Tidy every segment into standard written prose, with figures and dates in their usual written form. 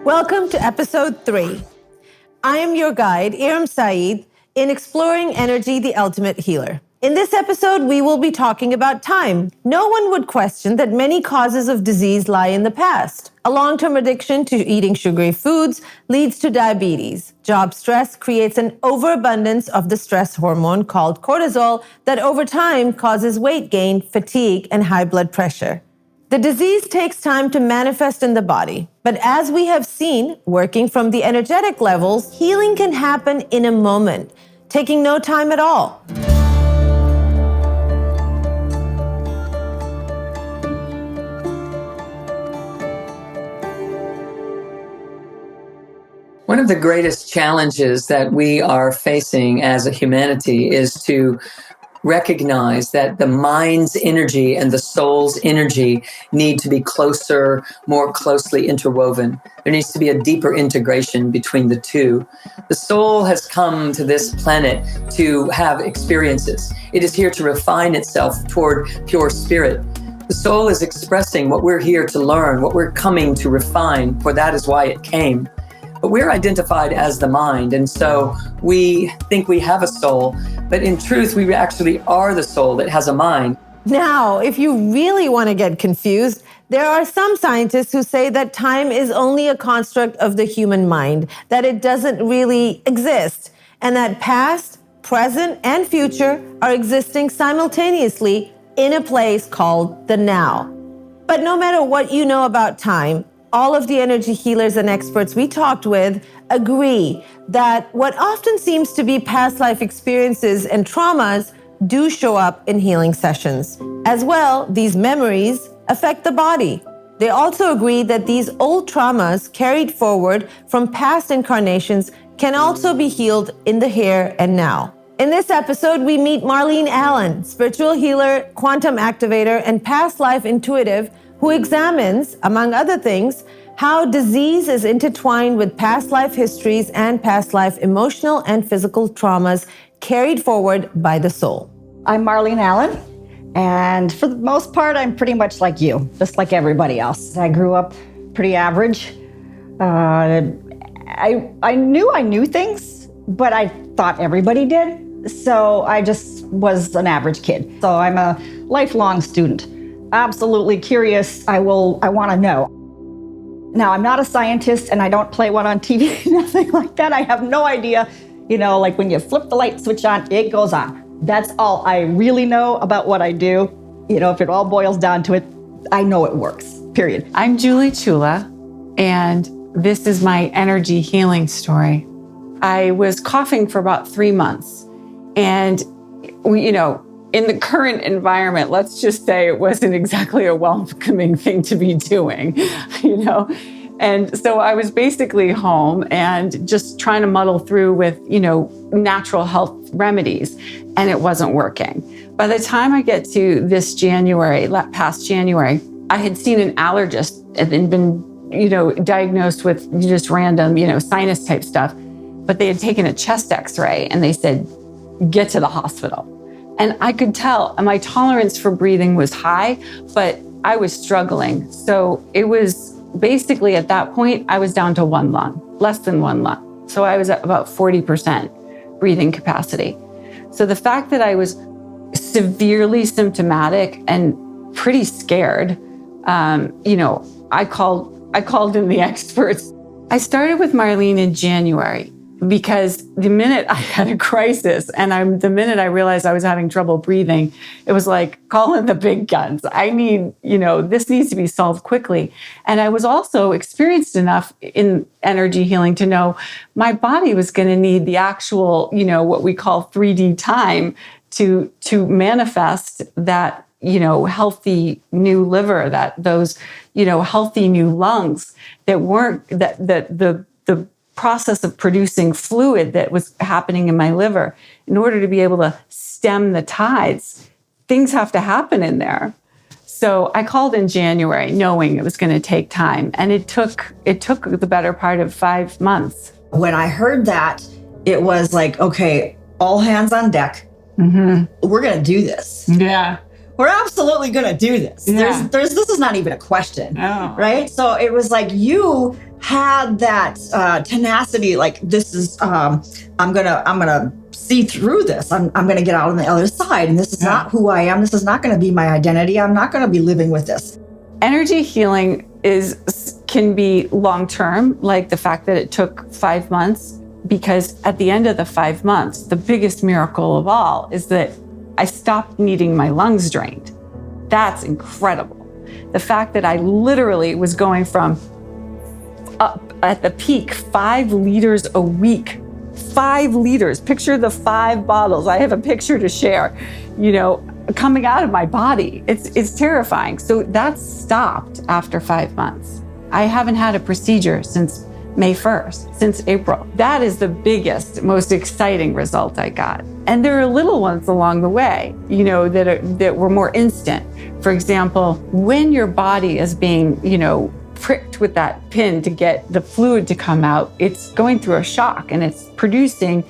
Welcome to episode 3. I am your guide, Iram Saeed, in Exploring Energy, the Ultimate Healer. In this episode, we will be talking about time. No one would question that many causes of disease lie in the past. A long-term addiction to eating sugary foods leads to diabetes. Job stress creates an overabundance of the stress hormone called cortisol that over time causes weight gain, fatigue, and high blood pressure. The disease takes time to manifest in the body, but as we have seen, working from the energetic levels, healing can happen in a moment, taking no time at all. One of the greatest challenges that we are facing as a humanity is to recognize that the mind's energy and the soul's energy need to be closer, more closely interwoven. There needs to be a deeper integration between the two. The soul has come to this planet to have experiences. It is here to refine itself toward pure spirit. The soul is expressing what we're here to learn, what we're coming to refine, for that is why it came. But we're identified as the mind, and so we think we have a soul, but in truth, we actually are the soul that has a mind. Now, if you really want to get confused, there are some scientists who say that time is only a construct of the human mind, that it doesn't really exist, and that past, present, and future are existing simultaneously in a place called the now. But no matter what you know about time, all of the energy healers and experts we talked with agree that what often seems to be past life experiences and traumas do show up in healing sessions. As well, these memories affect the body. They also agree that these old traumas carried forward from past incarnations can also be healed in the here and now. In this episode, we meet Marlene Allen, spiritual healer, quantum activator, and past life intuitive, who examines, among other things, how disease is intertwined with past life histories and past life emotional and physical traumas carried forward by the soul. I'm Marlene Allen, and for the most part, I'm pretty much like you, just like everybody else. I grew up pretty average. I knew I knew things, but I thought everybody did, so I just was an average kid. So I'm a lifelong student. Absolutely curious. I want to know. Now, I'm not a scientist and I don't play one on TV, nothing like that. I have no idea, like when you flip the light switch on, it goes on. That's all I really know about what I do. If it all boils down to it, I know it works, period. I'm Julie Chula, and this is my energy healing story. I was coughing for about 3 months, and in the current environment, let's just say it wasn't exactly a welcoming thing to be doing, And so I was basically home and just trying to muddle through with, natural health remedies, and it wasn't working. By the time I get to this past January, I had seen an allergist and been, diagnosed with just random, sinus type stuff. But they had taken a chest x-ray and they said, get to the hospital. And I could tell my tolerance for breathing was high, but I was struggling. So it was basically at that point, I was down to one lung, less than one lung. So I was at about 40% breathing capacity. So the fact that I was severely symptomatic and pretty scared, I called in the experts. I started with Marlene in January, because the minute I had a crisis and the minute I realized I was having trouble breathing, it was like, call in the big guns. I need, this needs to be solved quickly. And I was also experienced enough in energy healing to know my body was going to need the actual, what we call 3D time to manifest that, healthy new liver, those healthy new lungs that weren't, the process of producing fluid that was happening in my liver. In order to be able to stem the tides, things have to happen in there. So I called in January knowing it was going to take time. And it took the better part of 5 months. When I heard that, it was like, okay, all hands on deck. Mm-hmm. We're going to do this. Yeah. We're absolutely going to do this. Yeah. This is not even a question, Oh. right? So it was like, you had that tenacity, like this is, I'm gonna see through this. I'm gonna get out on the other side, and this is not who I am. This is not gonna be my identity. I'm not gonna be living with this. Energy healing can be long-term, like the fact that it took 5 months, because at the end of the 5 months, the biggest miracle of all is that I stopped needing my lungs drained. That's incredible. The fact that I literally was going from up at the peak 5 liters a week. 5 liters. Picture the 5 bottles. I have a picture to share, coming out of my body. It's terrifying. So that stopped after 5 months. I haven't had a procedure since May 1st, since April. That is the biggest, most exciting result I got. And there are little ones along the way, that were more instant. For example, when your body is being, pricked with that pin to get the fluid to come out, it's going through a shock and it's producing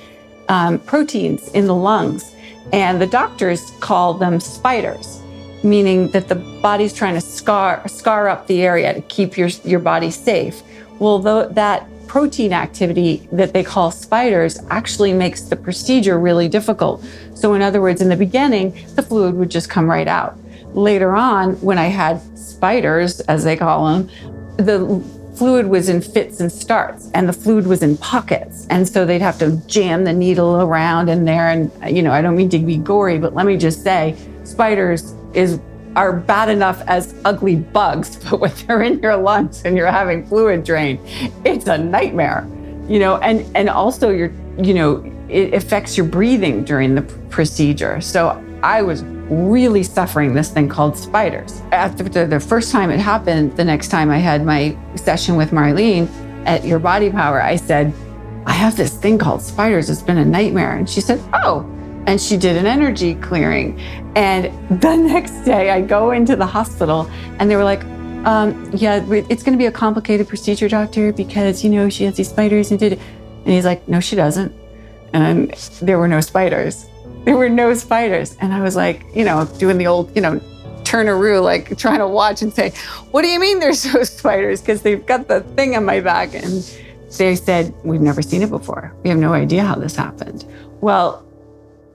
proteins in the lungs. And the doctors call them spiders, meaning that the body's trying to scar up the area to keep your body safe. Well, that protein activity that they call spiders actually makes the procedure really difficult. So in other words, in the beginning, the fluid would just come right out. Later on, when I had spiders, as they call them, the fluid was in fits and starts, and the fluid was in pockets. And so they'd have to jam the needle around in there. And, I don't mean to be gory, but let me just say, spiders are bad enough as ugly bugs, but when they're in your lungs and you're having fluid drained, it's a nightmare, and also it affects your breathing during the procedure. So I was really suffering this thing called spiders. After the first time it happened, the next time I had my session with Marlene at Your Body Power, I said, I have this thing called spiders. It's been a nightmare. And she said, oh. And she did an energy clearing. And the next day I go into the hospital and they were like, it's going to be a complicated procedure, doctor, because, she has these spiders and did it. And he's like, no, she doesn't. And there were no spiders. There were no spiders. And I was like, doing the old, turn-a-roo, like trying to watch and say, what do you mean there's no spiders? Because they've got the thing on my back. And they said, we've never seen it before. We have no idea how this happened. Well,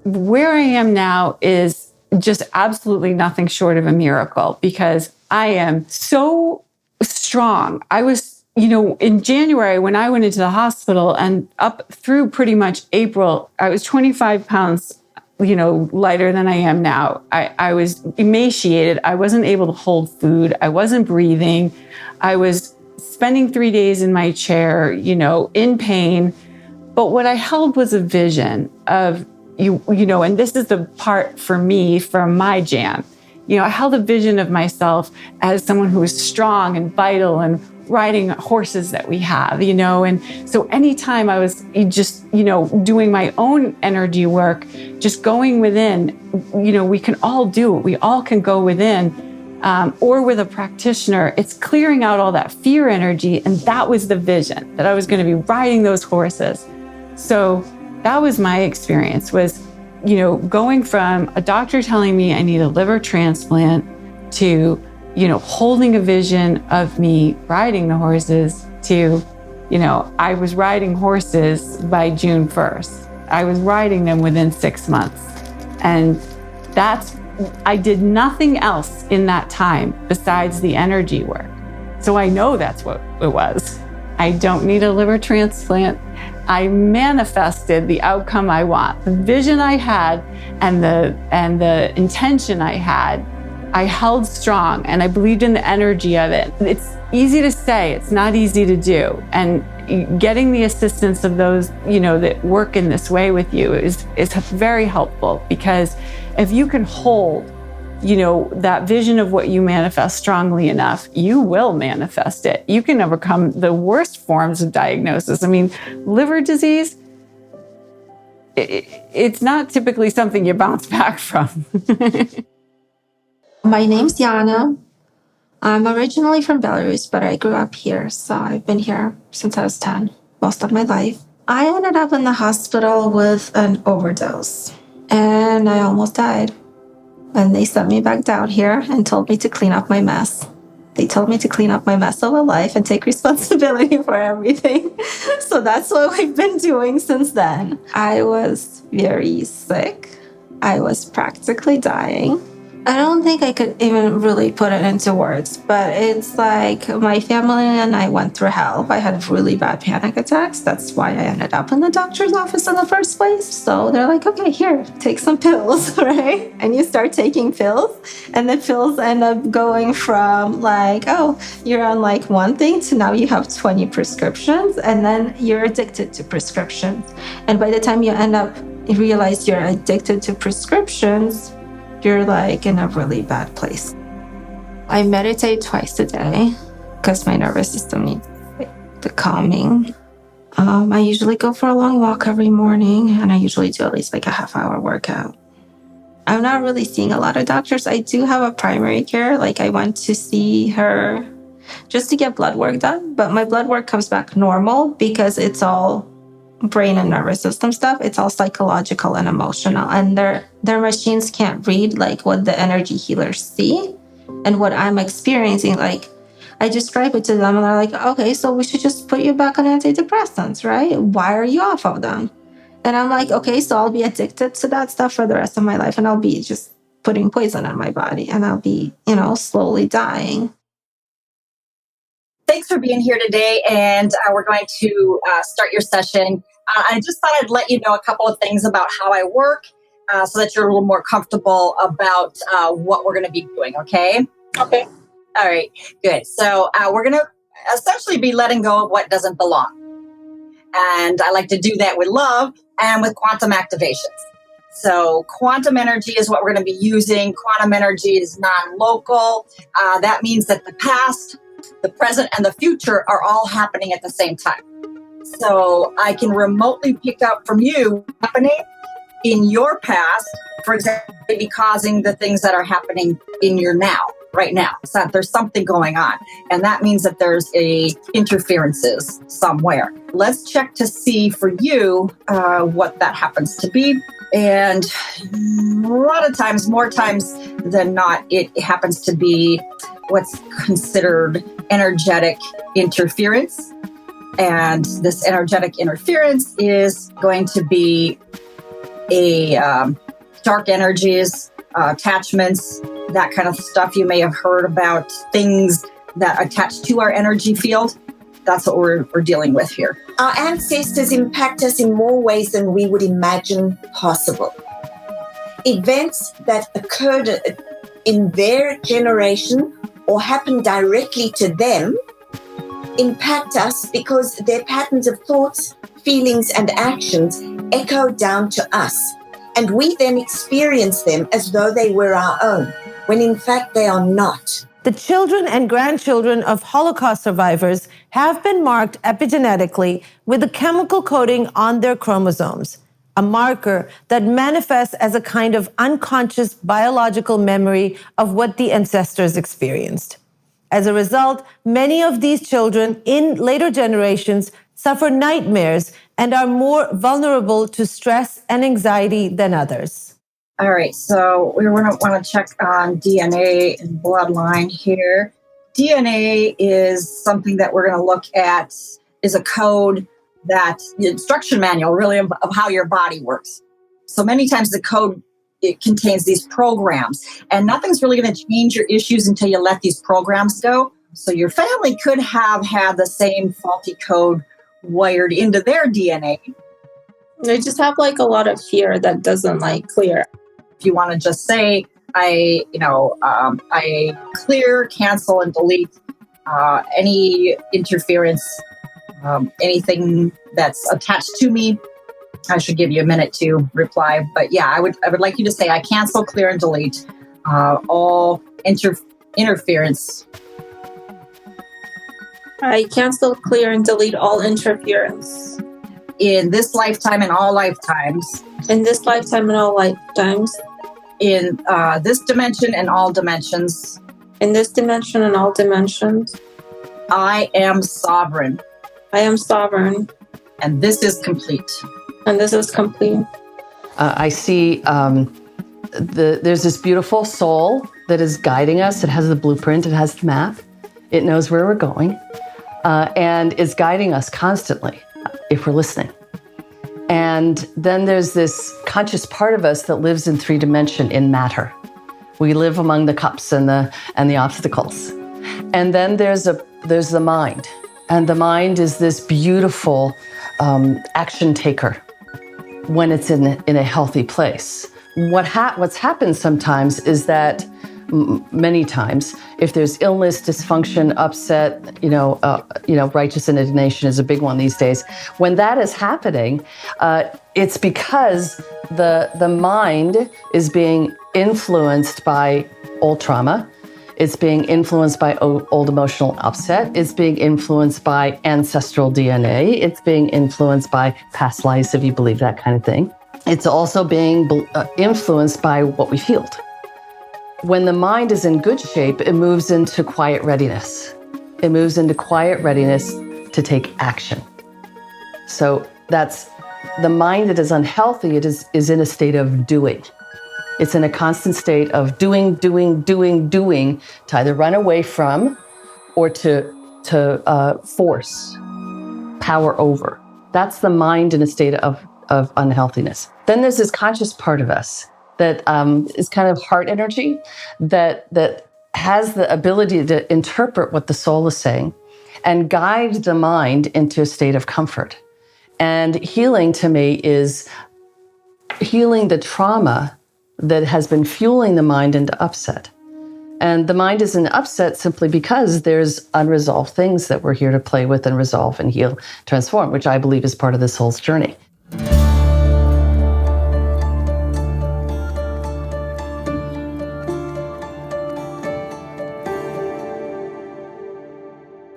where I am now is just absolutely nothing short of a miracle, because I am so strong. I was, in January when I went into the hospital and up through pretty much April, I was 25 pounds, lighter than I am now. I was emaciated. I wasn't able to hold food. I wasn't breathing. I was spending 3 days in my chair, in pain. But what I held was a vision of, and this is the part for me from my jam. I held a vision of myself as someone who was strong and vital and riding horses that we have, and so anytime I was just, doing my own energy work, just going within, we can all do it. We all can go within, or with a practitioner, it's clearing out all that fear energy. And that was the vision, that I was going to be riding those horses. So that was my experience, was, going from a doctor telling me I need a liver transplant to, holding a vision of me riding the horses to, I was riding horses by June 1st. I was riding them within 6 months. And I did nothing else in that time besides the energy work. So I know that's what it was. I don't need a liver transplant. I manifested the outcome I want. The vision I had and the intention I had, I held strong, and I believed in the energy of it. It's easy to say, it's not easy to do. And getting the assistance of those, that work in this way with you is very helpful, because if you can hold, that vision of what you manifest strongly enough, you will manifest it. You can overcome the worst forms of diagnosis. I mean, liver disease, it's not typically something you bounce back from. My name's Yana. I'm originally from Belarus, but I grew up here. So I've been here since I was 10, most of my life. I ended up in the hospital with an overdose, and I almost died. And they sent me back down here and told me to clean up my mess. They told me to clean up my mess of a life and take responsibility for everything. So that's what we've been doing since then. I was very sick. I was practically dying. I don't think I could even really put it into words, but it's like my family and I went through hell. I had really bad panic attacks. That's why I ended up in the doctor's office in the first place. So they're like, okay, here, take some pills, right? And you start taking pills, and the pills end up going from like, oh, you're on like one thing to now you have 20 prescriptions, and then you're addicted to prescriptions. And by the time you end up, you realize you're addicted to prescriptions, you're like in a really bad place. I meditate twice a day because my nervous system needs the calming. I usually go for a long walk every morning, and I usually do at least like a half-hour workout. I'm not really seeing a lot of doctors. I do have a primary care. Like I went to see her just to get blood work done, but my blood work comes back normal because it's all brain and nervous system stuff. It's all psychological and emotional, and their machines can't read like what the energy healers see and what I'm experiencing. Like I describe it to them, and they're like, okay, so we should just put you back on antidepressants, right? Why are you off of them? And I'm like, okay, so I'll be addicted to that stuff for the rest of my life, and I'll be just putting poison in my body, and I'll be, slowly dying. Thanks for being here today, and we're going to start your session. I just thought I'd let you know a couple of things about how I work so that you're a little more comfortable about what we're going to be doing, okay? Okay. All right, good. So we're going to essentially be letting go of what doesn't belong. And I like to do that with love and with quantum activations. So quantum energy is what we're going to be using. Quantum energy is non-local. That means that the past, the present, and the future are all happening at the same time. So I can remotely pick up from you happening in your past, for example, maybe causing the things that are happening in your now, right now. So there's something going on. And that means that there's interferences somewhere. Let's check to see for you what that happens to be. And a lot of times, more times than not, it happens to be what's considered energetic interference. And this energetic interference is going to be dark energies, attachments, that kind of stuff. You may have heard about things that attach to our energy field. That's what we're dealing with here. Our ancestors impact us in more ways than we would imagine possible. Events that occurred in their generation or happened directly to them impact us because their patterns of thoughts, feelings, and actions echo down to us. And we then experience them as though they were our own, when in fact they are not. The children and grandchildren of Holocaust survivors have been marked epigenetically with a chemical coating on their chromosomes, a marker that manifests as a kind of unconscious biological memory of what the ancestors experienced. As a result, many of these children in later generations suffer nightmares and are more vulnerable to stress and anxiety than others. All right, so we want to check on DNA and bloodline here. DNA is something that we're going to look at, is a code that the instruction manual really of how your body works. So many times the code, it contains these programs, and nothing's really going to change your issues until you let these programs go. So your family could have had the same faulty code wired into their DNA. I just have like a lot of fear that doesn't clear. If you want to just say, I clear, cancel, and delete any interference, anything that's attached to me. I should give you a minute to reply, but yeah, I would like you to say, I cancel, clear, and delete all interference. I cancel, clear, and delete all interference. In this lifetime and all lifetimes. In this lifetime and all lifetimes. In this dimension and all dimensions. In this dimension and all dimensions. I am sovereign. I am sovereign. And this is complete. And this is complete. I see there's this beautiful soul that is guiding us. It has the blueprint. It has the map. It knows where we're going, and is guiding us constantly if we're listening. And then there's this conscious part of us that lives in 3-dimension in matter. We live among the cups and the obstacles. And then there's the mind. And the mind is this beautiful action taker when it's in a healthy place. What's happened sometimes is that many times, if there's illness, dysfunction, upset, righteous indignation is a big one these days. When that is happening, it's because the mind is being influenced by old trauma. It's being influenced by old emotional upset. It's being influenced by ancestral DNA. It's being influenced by past lives, if you believe that kind of thing. It's also being influenced by what we've healed. When the mind is in good shape, it moves into quiet readiness. It moves into quiet readiness to take action. So that's the mind that is unhealthy. It is in a state of doing. It's in a constant state of doing, to either run away from or to force, power over. That's the mind in a state of unhealthiness. Then there's this conscious part of us that is kind of heart energy, that has the ability to interpret what the soul is saying and guide the mind into a state of comfort. And healing to me is healing the trauma that has been fueling the mind into upset. And the mind is in upset simply because there's unresolved things that we're here to play with and resolve and heal, transform, which I believe is part of this soul's journey.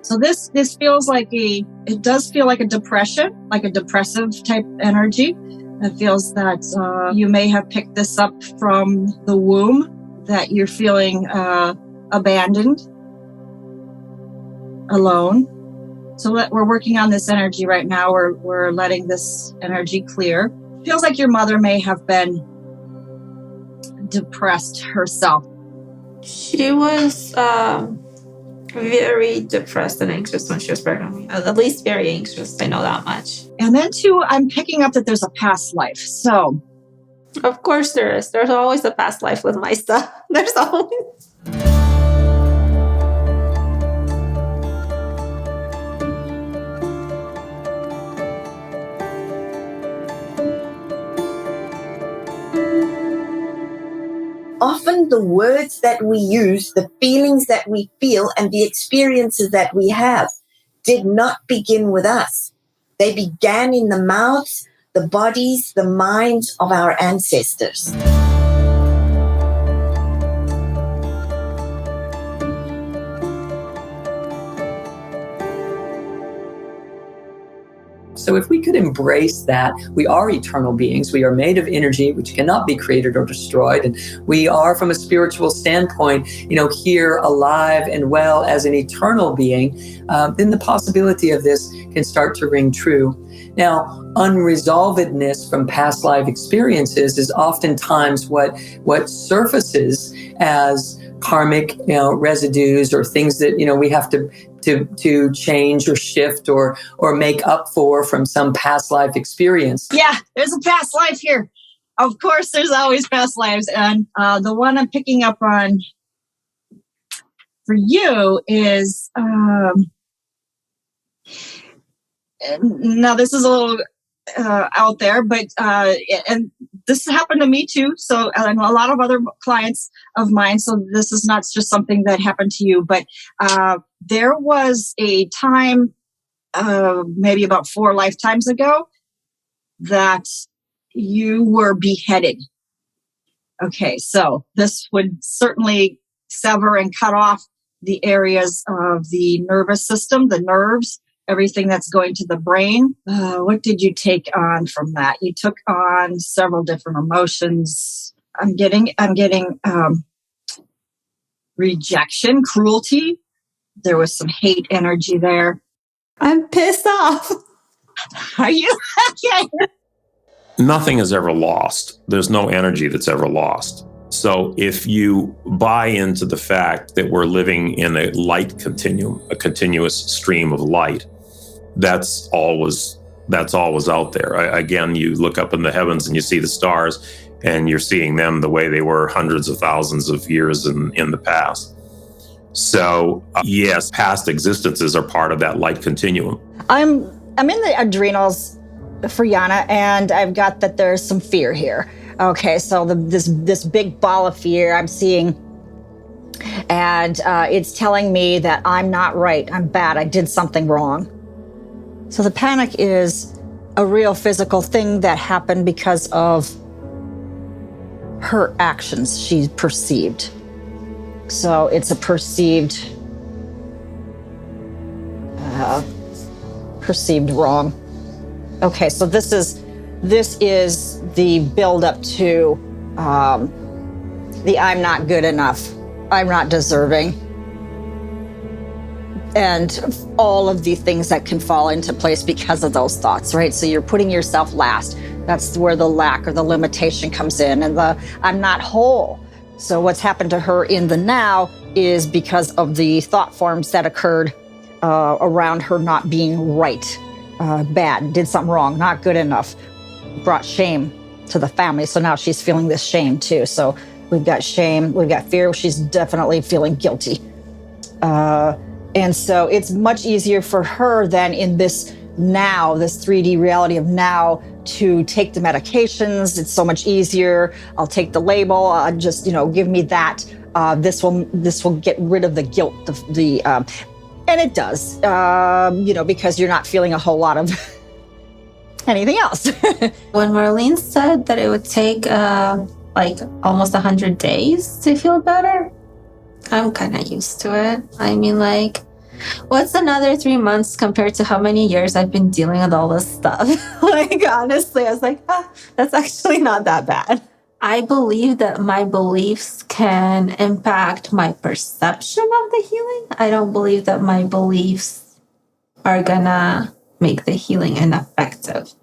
So this feels like it does feel like a depression, like a depressive type energy. It feels that you may have picked this up from the womb, that you're feeling abandoned, alone. So we're working on this energy right now. We're letting this energy clear. It feels like your mother may have been depressed herself. She was very depressed and anxious when she was pregnant. At least very anxious, I know that much. And then too, I'm picking up that there's a past life. So of course there is. There's always a past life with my stuff. There's always. Often the words that we use, the feelings that we feel, and the experiences that we have did not begin with us. They began in the mouths, the bodies, the minds of our ancestors. So if we could embrace that, we are eternal beings. We are made of energy, which cannot be created or destroyed. And we are, from a spiritual standpoint, here alive and well as an eternal being, then the possibility of this can start to ring true. Now, unresolvedness from past life experiences is oftentimes what surfaces as karmic, residues or things that, we have to change or shift or make up for from some past life experience. Yeah, there's a past life here. Of course, there's always past lives. And the one I'm picking up on for you is, now this is a little out there, but and this happened to me too. So and a lot of other clients of mine. So this is not just something that happened to you, but there was a time, maybe about 4 lifetimes ago, that you were beheaded. Okay, so this would certainly sever and cut off the areas of the nervous system, the nerves, everything that's going to the brain. What did you take on from that? You took on several different emotions. I'm getting rejection, cruelty. There was some hate energy there. I'm pissed off. Are you okay? Nothing is ever lost. There's no energy that's ever lost. So if you buy into the fact that we're living in a light continuum, a continuous stream of light, that's always out there. Again, you look up in the heavens and you see the stars, and you're seeing them the way they were hundreds of thousands of years in the past. So yes, past existences are part of that light continuum. I'm in the adrenals for Yana, and I've got that there's some fear here. Okay, so this big ball of fear I'm seeing, and it's telling me that I'm not right, I'm bad, I did something wrong. So the panic is a real physical thing that happened because of her actions she perceived. So it's a perceived wrong. Okay, so this is the build up to the I'm not good enough, I'm not deserving, and all of the things that can fall into place because of those thoughts, right? So you're putting yourself last. That's where the lack or the limitation comes in, and the I'm not whole. So what's happened to her in the now is because of the thought forms that occurred around her not being right, bad, did something wrong, not good enough, brought shame to the family. So now she's feeling this shame too. So we've got shame, we've got fear. She's definitely feeling guilty. And so it's much easier for her than in this now, this 3D reality of now, to take the medications. It's so much easier. I'll take the label. Just, give me that. This will get rid of the guilt. And it does. Because you're not feeling a whole lot of anything else. When Marlene said that it would take almost 100 days to feel better, I'm kind of used to it. I mean, what's another 3 months compared to how many years I've been dealing with all this stuff? Honestly, I was like, that's actually not that bad. I believe that my beliefs can impact my perception of the healing. I don't believe that my beliefs are gonna make the healing ineffective.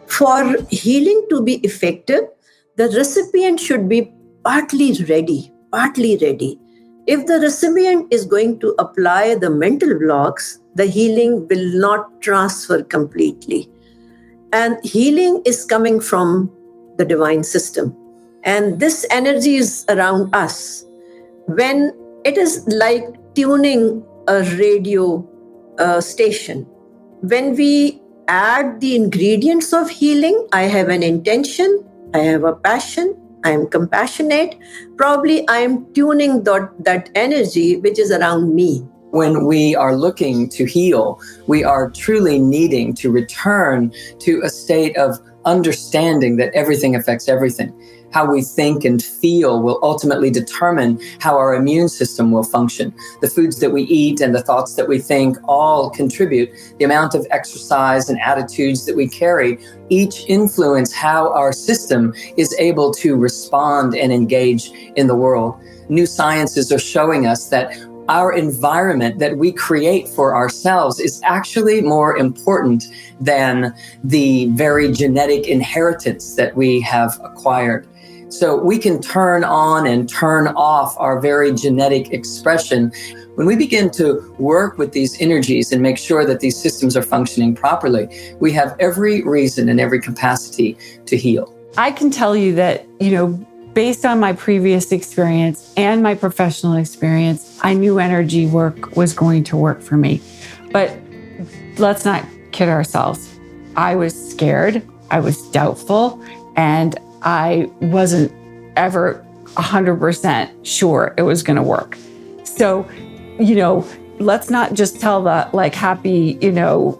For healing to be effective, the recipient should be partly ready. If the recipient is going to apply the mental blocks, the healing will not transfer completely. And healing is coming from the divine system. And this energy is around us. When it is like tuning a radio station, when we add the ingredients of healing, I have an intention, I have a passion, I am compassionate, probably I am tuning that energy which is around me. When we are looking to heal, we are truly needing to return to a state of understanding that everything affects everything. How we think and feel will ultimately determine how our immune system will function. The foods that we eat and the thoughts that we think all contribute. The amount of exercise and attitudes that we carry each influence how our system is able to respond and engage in the world. New sciences are showing us that our environment that we create for ourselves is actually more important than the very genetic inheritance that we have acquired. So we can turn on and turn off our very genetic expression. When we begin to work with these energies and make sure that these systems are functioning properly, we have every reason and every capacity to heal. I can tell you that, based on my previous experience and my professional experience, I knew energy work was going to work for me. But let's not kid ourselves. I was scared, I was doubtful, and I wasn't ever 100% sure it was going to work. So, let's not just tell the happy,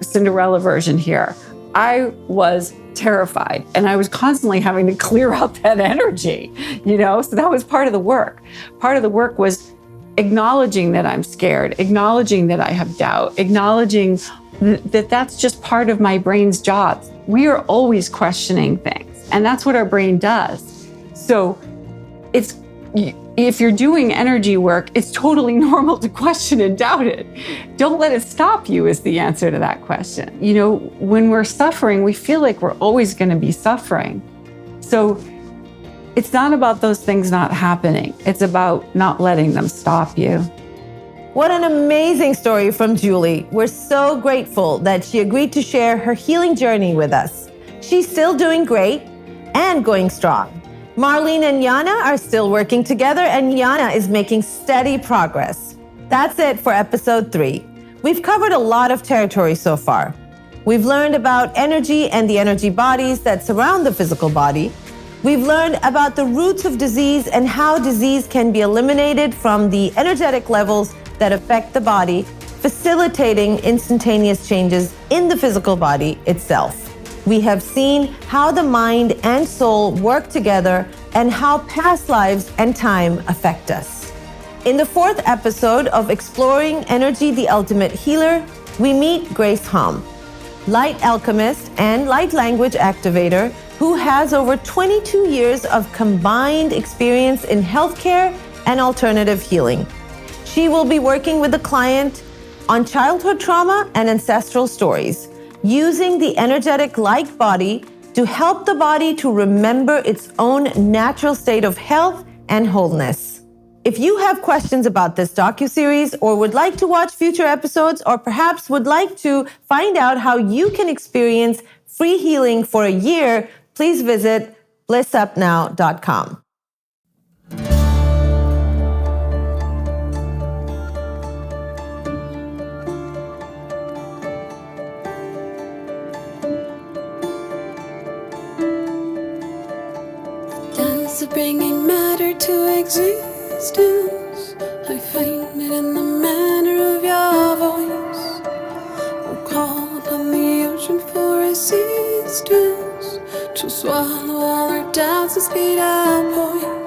Cinderella version here. I was terrified, and I was constantly having to clear out that energy, so that was part of the work. Part of the work was acknowledging that I'm scared, acknowledging that I have doubt, acknowledging that that's just part of my brain's job. We are always questioning things, and that's what our brain does. So it's if you're doing energy work, it's totally normal to question and doubt it. Don't let it stop you is the answer to that question. You know, when we're suffering, we feel like we're always going to be suffering. So it's not about those things not happening. It's about not letting them stop you. What an amazing story from Julie. We're so grateful that she agreed to share her healing journey with us. She's still doing great and going strong. Marlene and Yana are still working together, and Yana is making steady progress. That's it for episode 3. We've covered a lot of territory so far. We've learned about energy and the energy bodies that surround the physical body. We've learned about the roots of disease and how disease can be eliminated from the energetic levels that affect the body, facilitating instantaneous changes in the physical body itself. We have seen how the mind and soul work together and how past lives and time affect us. In the 4th episode of Exploring Energy, the Ultimate Healer, we meet Grace Hom, light alchemist and light language activator who has over 22 years of combined experience in healthcare and alternative healing. She will be working with a client on childhood trauma and ancestral stories, using the energetic light body to help the body to remember its own natural state of health and wholeness. If you have questions about this docuseries or would like to watch future episodes, or perhaps would like to find out how you can experience free healing for a year, please visit blissupnow.com. Bringing matter to existence, I find it in the manner of your voice. I'll call upon the ocean for assistance, to swallow all our doubts and speed our voice.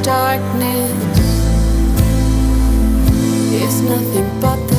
Darkness is nothing but the